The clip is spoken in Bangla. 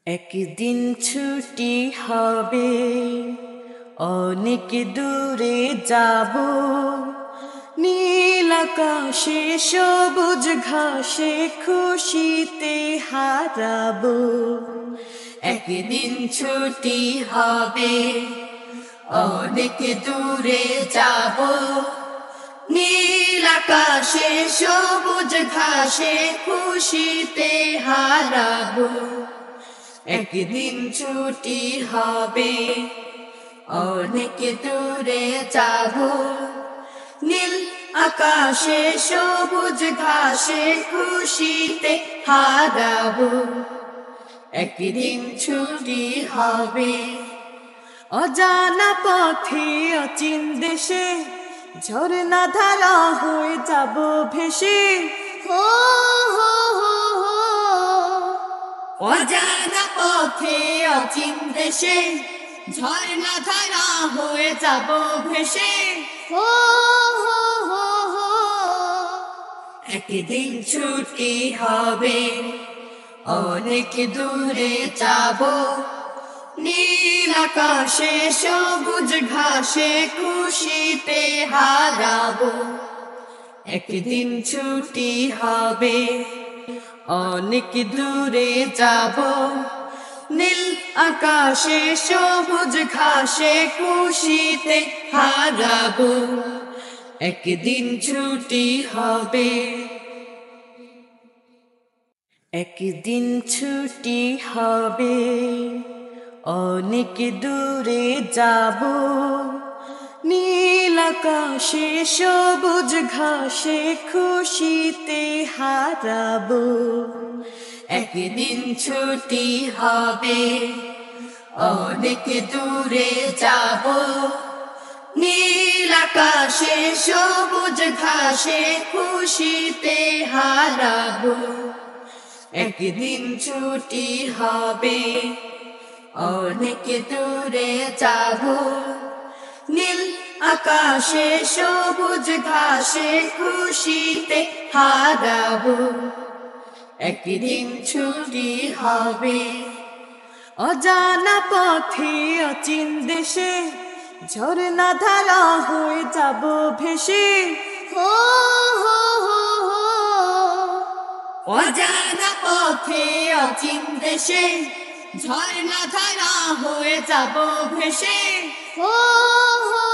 একদিন ছুটি হবে, অনেক দূরে যাব, নীল আকাশে সবুজ ঘাসে খুশিতে হারাবো। একদিন ছুটি হবে, অনেক দূরে যাব, নীল আকাশে সবুজ ঘাসে খুশিতে হারাবো। একদিন ছুটি হবে, অনেক দূরে যাব, নীল আকাশে সবুজ ঘাসে খুশিতে হারাবো। একদিন ছুটি হবে, অজানা পথে অচিন দেশে ঝরনা ধারা হয়ে যাব ভেসে। হো হো হো হো, অজানা পথে অচিন দেশে ঝরনা ধারা হয়ে যাব ভেসে। হো হো হো হো, একদিন ছুটি হবে, অনেক দূরে যাব, নীল আকাশে সবুজ ঘাসে খুশিতে হারাবো। একদিন ছুটি হবে, অনেক দূরে যাব, নীল আকাশে সবুজ ঘাসে খুশিতে হারাবো। একদিন ছুটি হবে, একদিন ছুটি হবে, অনেক দূরে যাব, নীল আকাশে সবুজ ঘাসে খুশিতে হারাবো। একদিন ছুটি হবে, অনেক দূরে যাব, নীল আকাশে সবুজ ঘাসে খুশিতে হারাবো। একদিন ছুটি হবে, অনেক দূরে যাব, নীল আকাশে সবুজ ঘাসে খুশিতে হারাবো। একদিন ছুটি হবে, অজানা পথে অচিন দেশে ঝরনা ধারা হয়ে যাব ভেসে। হো হো হো হো, অজানা পথে অচিন দেশে ঝরনা ধারা হয়ে যাব ভেসে। হো হো